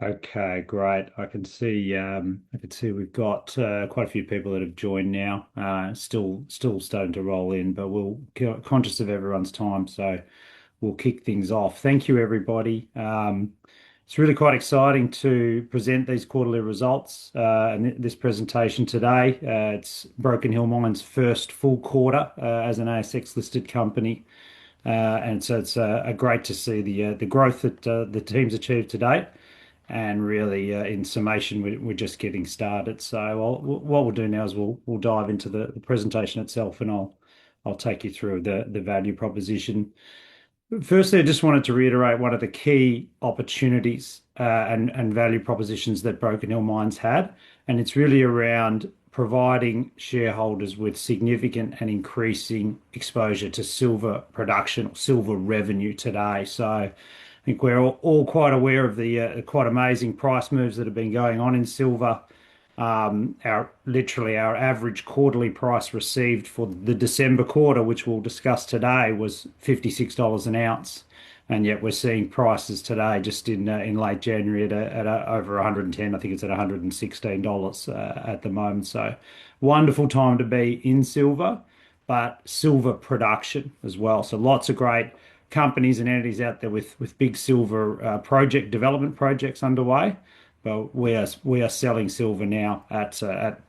Okay, great. I can see we've got quite a few people that have joined now. Still starting to roll in, but we'll conscious of everyone's time, so we'll kick things off. Thank you, everybody. It's really quite exciting to present these quarterly results and this presentation today. It's Broken Hill Mine's first full quarter as an ASX listed company. And so it's great to see the growth that the team's achieved to date. And really, in summation, we're just getting started. So what we'll do now is we'll dive into the presentation itself, and I'll take you through the value proposition. Firstly, I just wanted to reiterate one of the key opportunities and value propositions that Broken Hill Mines had, and it's really around providing shareholders with significant and increasing exposure to silver production or silver revenue today. So I think we're all quite aware of the quite amazing price moves that have been going on in silver. Our average quarterly price received for the December quarter, which we'll discuss today, was $56 an ounce, and yet we're seeing prices today just in late January at over 110. I think it's at $116 at the moment. So wonderful time to be in silver, but silver production as well. So lots of great companies and entities out there with big silver project development projects underway. But we are selling silver now at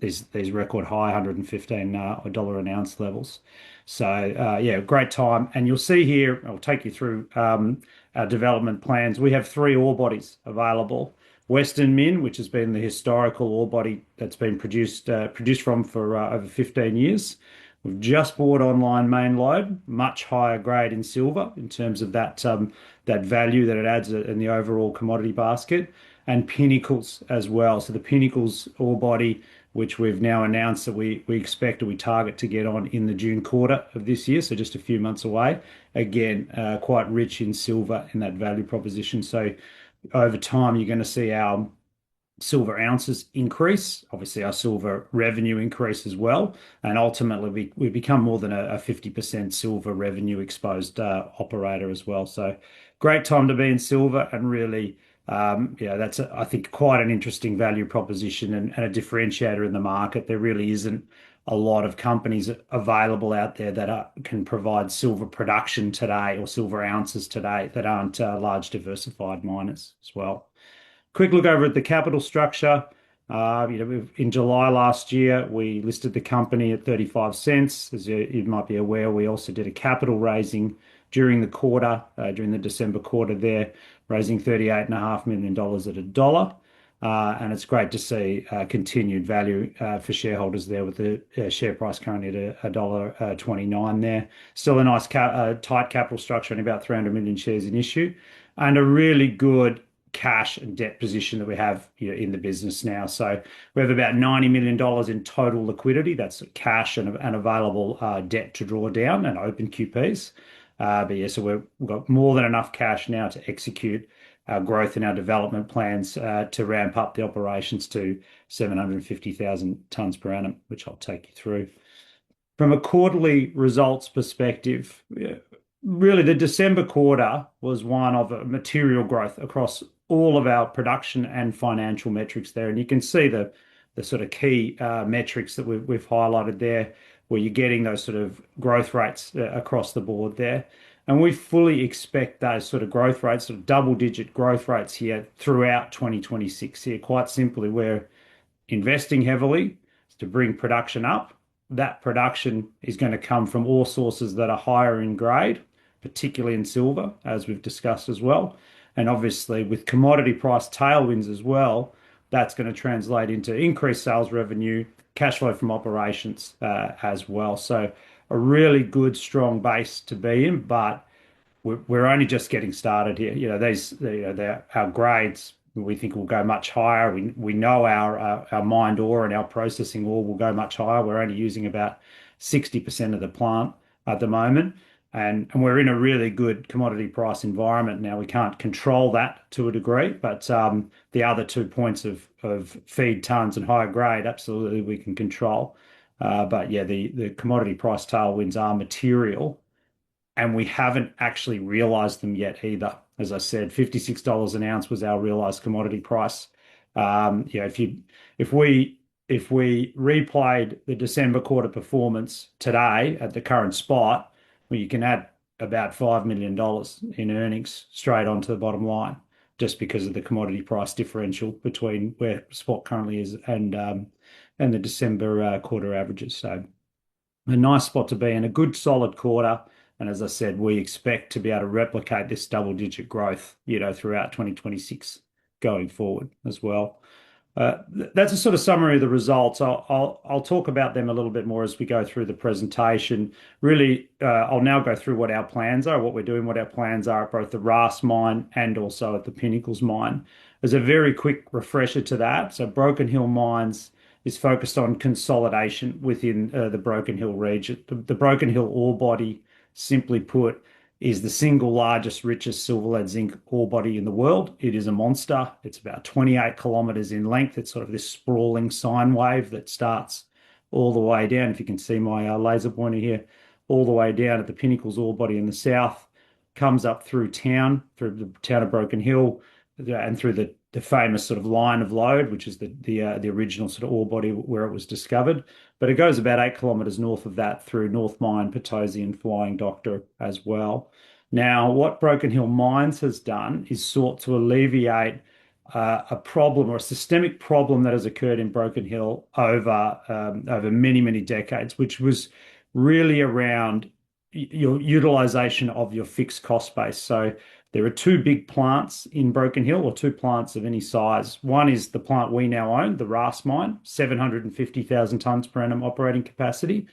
these record high $115 an ounce levels. So yeah, great time. And you'll see here, I'll take you through our development plans. We have three ore bodies available. Western Min, which has been the historical ore body that's been produced from for over 15 years. We've just bought online Main Lode, much higher grade in silver in terms of that value that it adds in the overall commodity basket, and Pinnacles as well. So the Pinnacles ore body, which we've now announced that we expect or we target to get on in the June quarter of this year, so just a few months away. Again, quite rich in silver in that value proposition. So over time, you're going to see our silver ounces increase, obviously our silver revenue increase as well, and ultimately we become more than a 50% silver revenue exposed operator as well. So great time to be in silver, and really yeah, that's I think quite an interesting value proposition and a differentiator in the market. There really isn't a lot of companies available out there that can provide silver production today or silver ounces today that aren't large diversified miners as well. Quick look over at the capital structure. In July last year, we listed the company at 35 cents. As you might be aware, we also did a capital raising during the quarter, during the December quarter there, raising $38.5 million at a dollar. And it's great to see continued value for shareholders there with the share price currently at $1.29 there. Still a nice tight capital structure and about 300 million shares in issue, and a really good cash and debt position that we have in the business now. So we have about $90 million in total liquidity. That's cash and available debt to draw down and open QPs. But yeah, so we've got more than enough cash now to execute our growth and our development plans to ramp up the operations to 750,000 tonnes per annum, which I'll take you through. From a quarterly results perspective, really the December quarter was one of a material growth across all of our production and financial metrics there. And you can see the sort of key metrics that we've highlighted there, where you're getting those sort of growth rates across the board there. And we fully expect those sort of growth rates, sort of double-digit growth rates here throughout 2026 here. Quite simply, we're investing heavily to bring production up. That production is going to come from ore sources that are higher in grade, particularly in silver, as we've discussed as well. And obviously, with commodity price tailwinds as well, that's going to translate into increased sales revenue, cash flow from operations as well. So a really good, strong base to be in, but we're only just getting started here. Our grades we think will go much higher. We know our mined ore and our processing ore will go much higher. We're only using about 60% of the plant at the moment. And we're in a really good commodity price environment now. We can't control that to a degree, but the other 2 points of feed tons and higher grade, absolutely we can control. But yeah, the commodity price tailwinds are material, and we haven't actually realized them yet either. As I said, $56 an ounce was our realized commodity price. If we if we replayed the December quarter performance today at the current spot, well, you can add about $5 million in earnings straight onto the bottom line just because of the commodity price differential between where spot currently is and the December quarter averages. So a nice spot to be in, a good solid quarter. And as I said, we expect to be able to replicate this double-digit growth, throughout 2026 going forward as well. That's a sort of summary of the results. I'll talk about them a little bit more as we go through the presentation. Really, I'll now go through what our plans are, what we're doing, what our plans are at both the RAS mine and also at the Pinnacles mine. As a very quick refresher to that, so Broken Hill Mines is focused on consolidation within the Broken Hill region. The Broken Hill ore body, simply put, is the single largest, richest silver lead zinc ore body in the world. It is a monster. It's about 28 kilometers in length. It's sort of this sprawling sine wave that starts all the way down. If you can see my laser pointer here, all the way down at the Pinnacles ore body in the south, comes up through the town of Broken Hill, and through the famous sort of line of lode, which is the original sort of ore body where it was discovered. But it goes about 8 kilometers north of that through North Mine, Potosi, and Flying Doctor as well. Now, what Broken Hill Mines has done is sought to alleviate a problem or a systemic problem that has occurred in Broken Hill over many, many decades, which was really around your utilization of your fixed cost base. So there are two big plants in Broken Hill, or two plants of any size. One is the plant we now own, the RAS mine, 750,000 tonnes per annum operating capacity.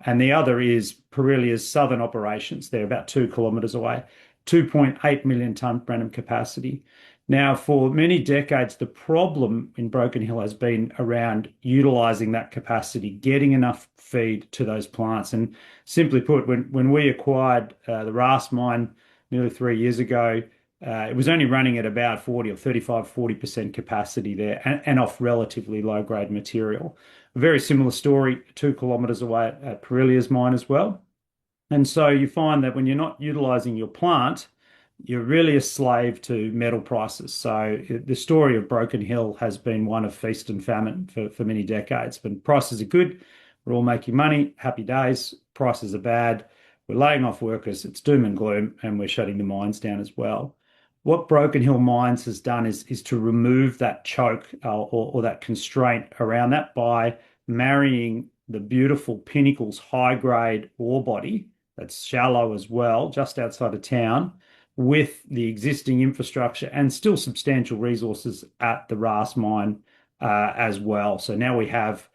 And the other is Parelia's southern operations. They're about 2 kilometres away, 2.8 million tonne per annum capacity. Now, for many decades, the problem in Broken Hill has been around utilising that capacity, getting enough feed to those plants. And simply put, when we acquired the RAS mine nearly 3 years ago, it was only running at about 40 or 40% capacity there and off relatively low-grade material. A very similar story 2 kilometres away at Parelia's mine as well. And so you find that when you're not utilising your plant, you're really a slave to metal prices. So the story of Broken Hill has been one of feast and famine for many decades. When prices are good, we're all making money, happy days. Prices are bad, we're laying off workers, it's doom and gloom, and we're shutting the mines down as well. What Broken Hill Mines has done is to remove that choke or that constraint around that by marrying the beautiful Pinnacles high-grade ore body that's shallow as well, just outside of town, with the existing infrastructure and still substantial resources at the RAS mine as well. So now we have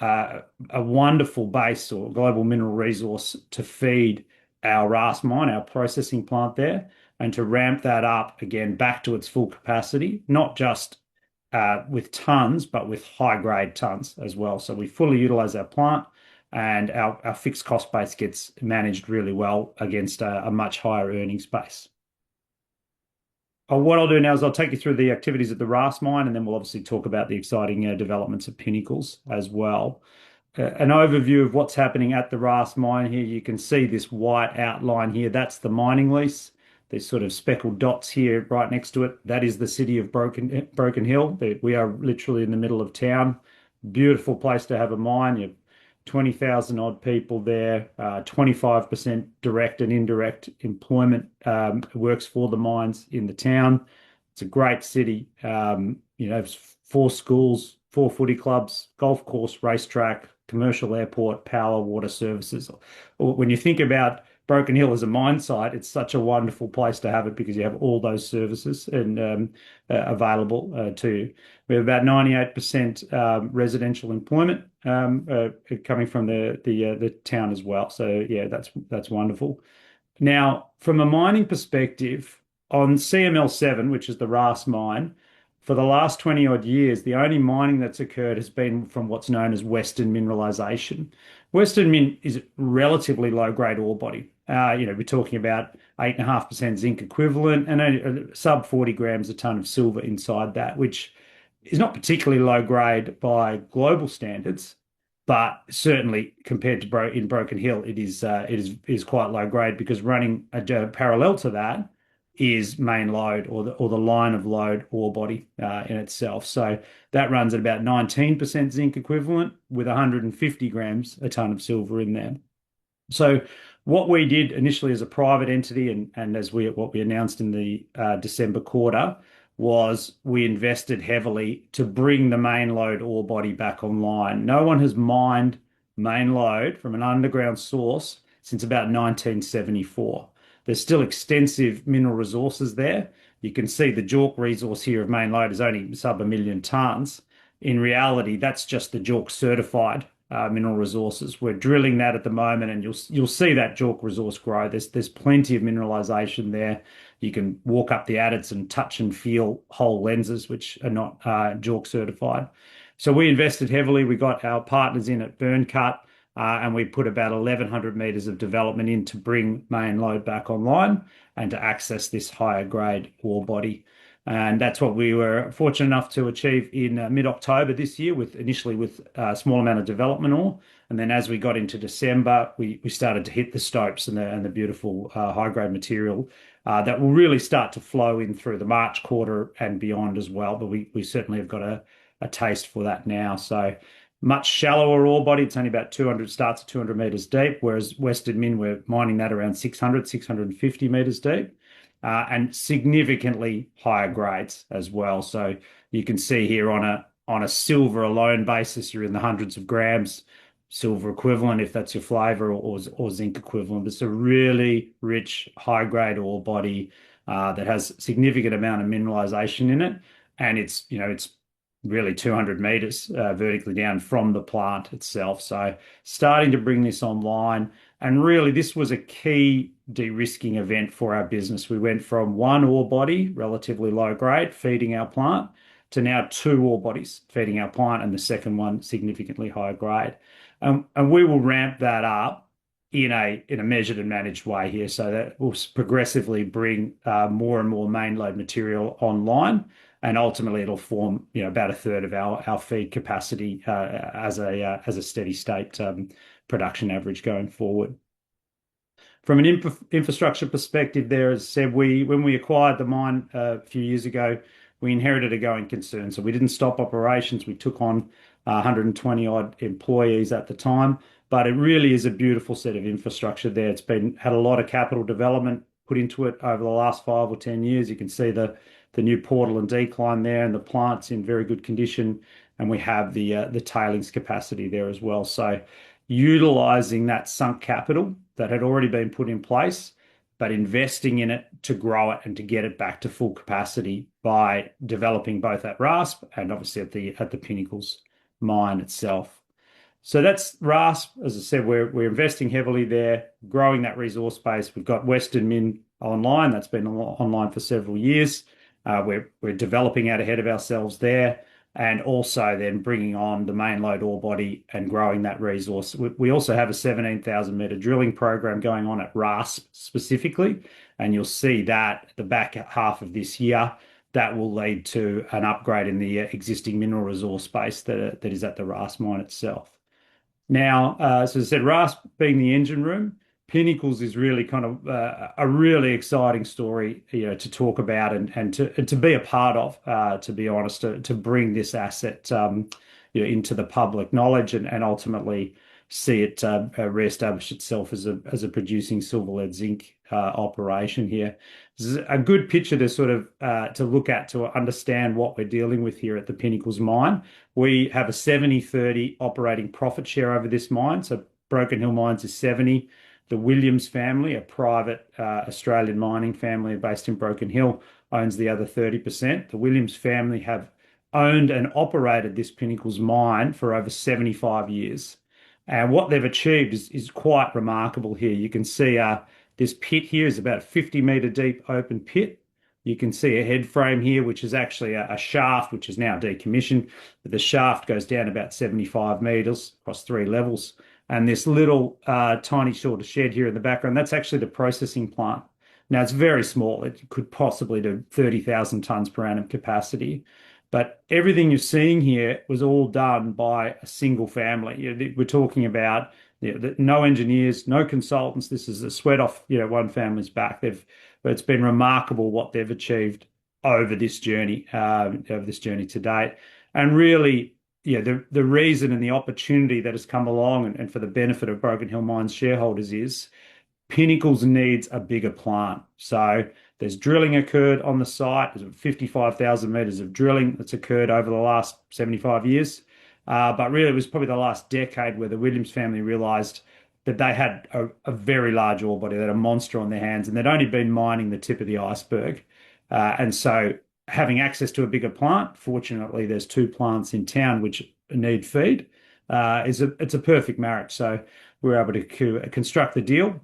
a wonderful base or global mineral resource to feed our RAS mine, our processing plant there, and to ramp that up again back to its full capacity, not just with tons, but with high-grade tons as well. So we fully utilize our plant, and our fixed cost base gets managed really well against a much higher earnings base. What I'll do now is I'll take you through the activities at the RAS mine, and then we'll obviously talk about the exciting developments at Pinnacles as well. An overview of what's happening at the RAS mine here. You can see this white outline here. That's the mining lease. There's sort of speckled dots here right next to it. That is the city of Broken Hill. We are literally in the middle of town. Beautiful place to have a mine. You have 20,000 odd people there, 25% direct and indirect employment works for the mines in the town. It's a great city. It's 4 schools, 4 footy clubs, golf course, racetrack, commercial airport, power, water services. When you think about Broken Hill as a mine site, it's such a wonderful place to have it because you have all those services and available to you. We have about 98% residential employment coming from the town as well. So yeah, that's wonderful. Now, from a mining perspective, on CML7, which is the RAS mine, for the last 20 odd years, the only mining that's occurred has been from what's known as Western mineralization. Western Mint is relatively low-grade ore body. We're talking about 8.5% zinc equivalent and a sub 40 grams a ton of silver inside that, which is not particularly low grade by global standards, but certainly compared to in Broken Hill, it is quite low grade because running parallel to that is main lode or the line of lode ore body in itself. So that runs at about 19% zinc equivalent with 150 grams a ton of silver in there. So what we did initially as a private entity and as what we announced in the December quarter was we invested heavily to bring the main lode ore body back online. No one has mined main lode from an underground source since about 1974. There's still extensive mineral resources there. You can see the JORC resource here of main lode is only sub a million tons. In reality, that's just the JORC certified mineral resources. We're drilling that at the moment, and you'll see that JORC resource grow. There's plenty of mineralization there. You can walk up the adits and touch and feel hole lenses, which are not JORC certified. So we invested heavily. We got our partners in at Byrnecut, and we put about 1,100 meters of development in to bring main lode back online and to access this higher grade ore body. And that's what we were fortunate enough to achieve in mid-October this year, initially with a small amount of development ore. And then as we got into December, we started to hit the stopes and the beautiful high-grade material that will really start to flow in through the March quarter and beyond as well. But we certainly have got a taste for that now. So much shallower ore body. It's only about 200, starts at 200 meters deep, whereas Western Min, we're mining that around 600, 650 meters deep. And significantly higher grades as well. So you can see here on a silver alone basis, you're in the hundreds of grams silver equivalent if that's your flavor, or zinc equivalent. It's a really rich high grade ore body that has significant amount of mineralization in it, and it's really 200 meters vertically down from the plant itself. So starting to bring this online. And really, this was a key de-risking event for our business. We went from one ore body, relatively low grade, feeding our plant, to now two ore bodies feeding our plant, and the second one significantly higher grade. And we will ramp that up in a measured and managed way here, so that we'll progressively bring more and more main lode material online, and ultimately it'll form about a third of our feed capacity as a steady state production average going forward. From an infrastructure perspective there, as I said, when we acquired the mine a few years ago, we inherited a going concern. So we didn't stop operations. We took on 120 odd employees at the time, but it really is a beautiful set of infrastructure there. It's had a lot of capital development put into it over the last 5 or 10 years. You can see the new portal and decline there, and the plant's in very good condition. And we have the tailings capacity there as well. So utilizing that sunk capital that had already been put in place, but investing in it to grow it and to get it back to full capacity by developing both at RASP and obviously at the Pinnacles mine itself. So that's RASP. As I said, we're investing heavily there, growing that resource base. We've got Western Min online. That's been online for several years. We're developing out ahead of ourselves there, and also then bringing on the main lode ore body and growing that resource. We also have a 17,000 meter drilling program going on at RASP specifically, and you'll see that the back half of this year, that will lead to an upgrade in the existing mineral resource base that is at the RASP mine itself. Now, as I said, RASP being the engine room, Pinnacles is really kind of a really exciting story, to talk about and to be a part of. To be honest, to bring this asset, into the public knowledge and ultimately see it reestablish itself as a producing silver, lead, zinc operation here. This is a good picture to sort of to look at to understand what we're dealing with here at the Pinnacles mine. We have a 70-30 operating profit share over this mine. So Broken Hill Mines is 70. The Williams family, a private Australian mining family based in Broken Hill, owns the other 30%. The Williams family have owned and operated this Pinnacles mine for over 75 years. And what they've achieved is quite remarkable here. You can see this pit here is about a 50-meter deep open pit. You can see a head frame here, which is actually a shaft, which is now decommissioned. But the shaft goes down about 75 meters across 3 levels. And this little tiny sort of shed here in the background, that's actually the processing plant. Now, it's very small. It could possibly do 30,000 tonnes per annum capacity. But everything you're seeing here was all done by a single family. We're talking about no engineers, no consultants. This is a sweat off, one family's back. It's been remarkable what they've achieved over this journey to date. And really, the reason and the opportunity that has come along and for the benefit of Broken Hill Mines shareholders is Pinnacles needs a bigger plant. So there's drilling occurred on the site. There's 55,000 meters of drilling that's occurred over the last 75 years. But really, it was probably the last decade where the Williams family realized that they had a very large ore body, they had a monster on their hands, and they'd only been mining the tip of the iceberg. And so having access to a bigger plant, fortunately, there's two plants in town which need feed, it's a perfect marriage. So we're able to construct the deal.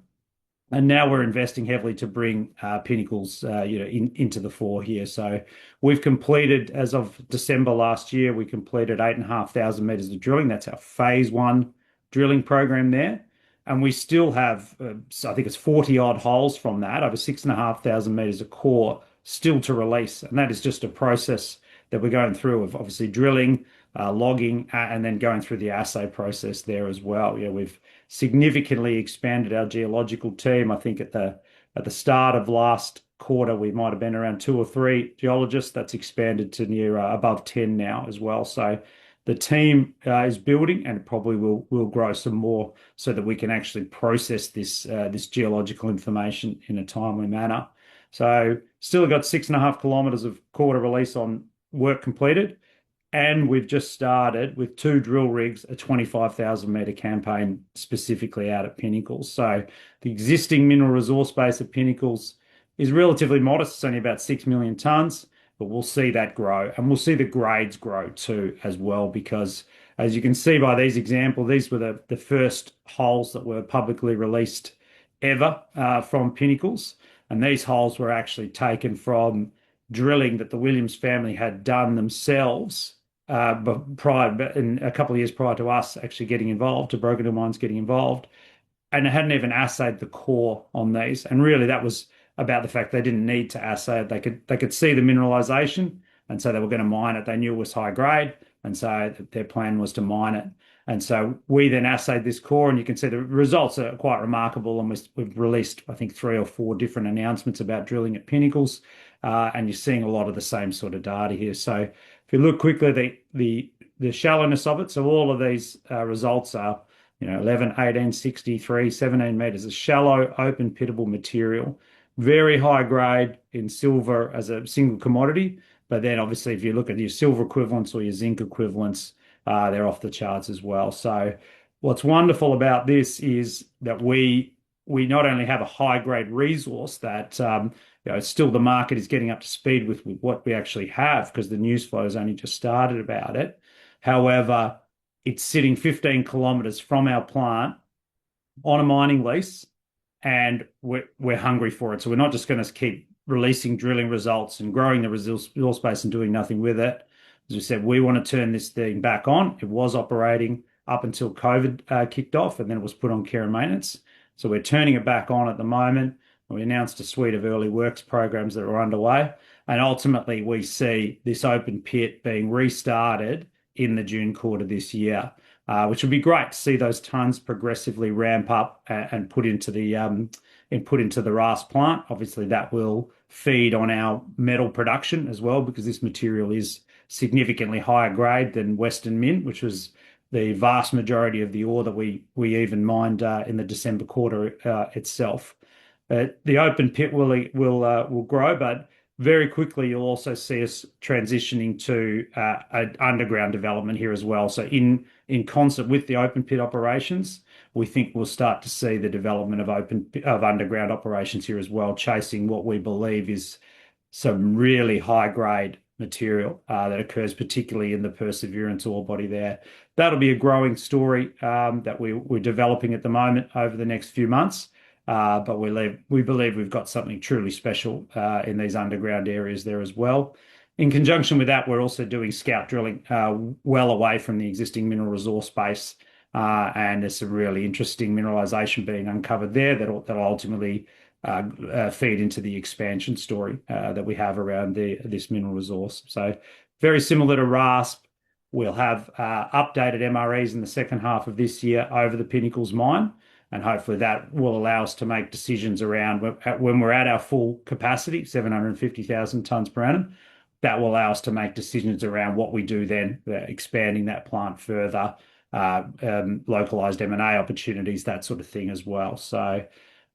And now we're investing heavily to bring Pinnacles, into the fore here. So we've completed, as of December last year, we completed 8,500 meters of drilling. That's our phase one drilling program there. And we still have, I think it's 40 odd holes from that, over 6,500 meters of core still to release. And that is just a process that we're going through of obviously drilling, logging, and then going through the assay process there as well. We've significantly expanded our geological team. I think at the start of last quarter, we might have been around 2 or 3 geologists. That's expanded to near above 10 now as well. So the team is building and probably will grow some more so that we can actually process this geological information in a timely manner. So still got 6.5 kilometers of core to release on work completed. And we've just started with 2 drill rigs, a 25,000 meter campaign specifically out at Pinnacles. So the existing mineral resource base at Pinnacles is relatively modest. It's only about 6 million tons, but we'll see that grow. And we'll see the grades grow too as well, because as you can see by these examples, these were the first holes that were publicly released ever from Pinnacles. And these holes were actually taken from drilling that the Williams family had done themselves in a couple of years prior to us actually getting involved, to Broken Hill Mines getting involved, and they hadn't even assayed the core on these. And really, that was about the fact they didn't need to assay it. They could see the mineralization, and so they were going to mine it. They knew it was high grade, and so their plan was to mine it. And so we then assayed this core, and you can see the results are quite remarkable. And we've released, I think, 3 or 4 different announcements about drilling at Pinnacles, and you're seeing a lot of the same sort of data here. So if you look quickly, the shallowness of it, so all of these results are 11, 18, 63, 17 meters, a shallow, open pittable material, very high grade in silver as a single commodity. But then obviously, if you look at your silver equivalents or your zinc equivalents, they're off the charts as well. So what's wonderful about this is that we not only have a high grade resource that still the market is getting up to speed with what we actually have, because the news flow has only just started about it. However, it's sitting 15 kilometers from our plant on a mining lease, and we're hungry for it. So we're not just going to keep releasing drilling results and growing the resource base and doing nothing with it. As we said, we want to turn this thing back on. It was operating up until COVID kicked off, and then it was put on care and maintenance. So we're turning it back on at the moment. We announced a suite of early works programs that are underway. And ultimately, we see this open pit being restarted in the June quarter this year, which would be great to see those tons progressively ramp up and put into the RAS plant. Obviously, that will feed on our metal production as well, because this material is significantly higher grade than Western Mint, which was the vast majority of the ore that we even mined in the December quarter itself. The open pit will grow, but very quickly you'll also see us transitioning to an underground development here as well. So in concert with the open pit operations, we think we'll start to see the development of underground operations here as well, chasing what we believe is some really high grade material that occurs particularly in the Perseverance ore body there. That'll be a growing story that we're developing at the moment over the next few months. But we believe we've got something truly special in these underground areas there as well. In conjunction with that, we're also doing scout drilling well away from the existing mineral resource base, and there's some really interesting mineralization being uncovered there that'll ultimately feed into the expansion story that we have around this mineral resource. So very similar to RASP, we'll have updated MREs in the second half of this year over the Pinnacles mine, and hopefully that will allow us to make decisions around when we're at our full capacity, 750,000 tonnes per annum. That will allow us to make decisions around what we do then, expanding that plant further, localized M&A opportunities, that sort of thing as well. So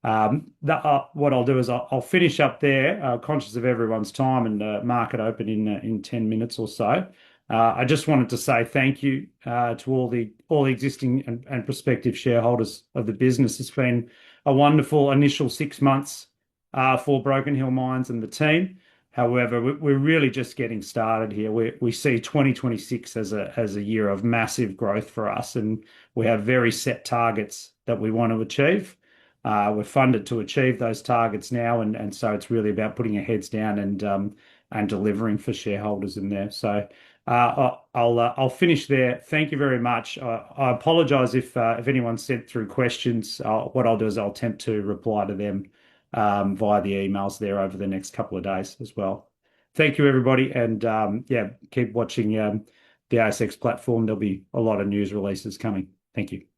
what I'll do is I'll finish up there, conscious of everyone's time and market open in 10 minutes or so. I just wanted to say thank you to all the existing and prospective shareholders of the business. It's been a wonderful initial 6 months for Broken Hill Mines and the team. However, we're really just getting started here. We see 2026 as a year of massive growth for us, and we have very set targets that we want to achieve. We're funded to achieve those targets now, and so it's really about putting our heads down and delivering for shareholders in there. So I'll finish there. Thank you very much. I apologise if anyone sent through questions. What I'll do is I'll attempt to reply to them via the emails there over the next couple of days as well. Thank you, everybody, and yeah, keep watching the ASX platform. There'll be a lot of news releases coming. Thank you.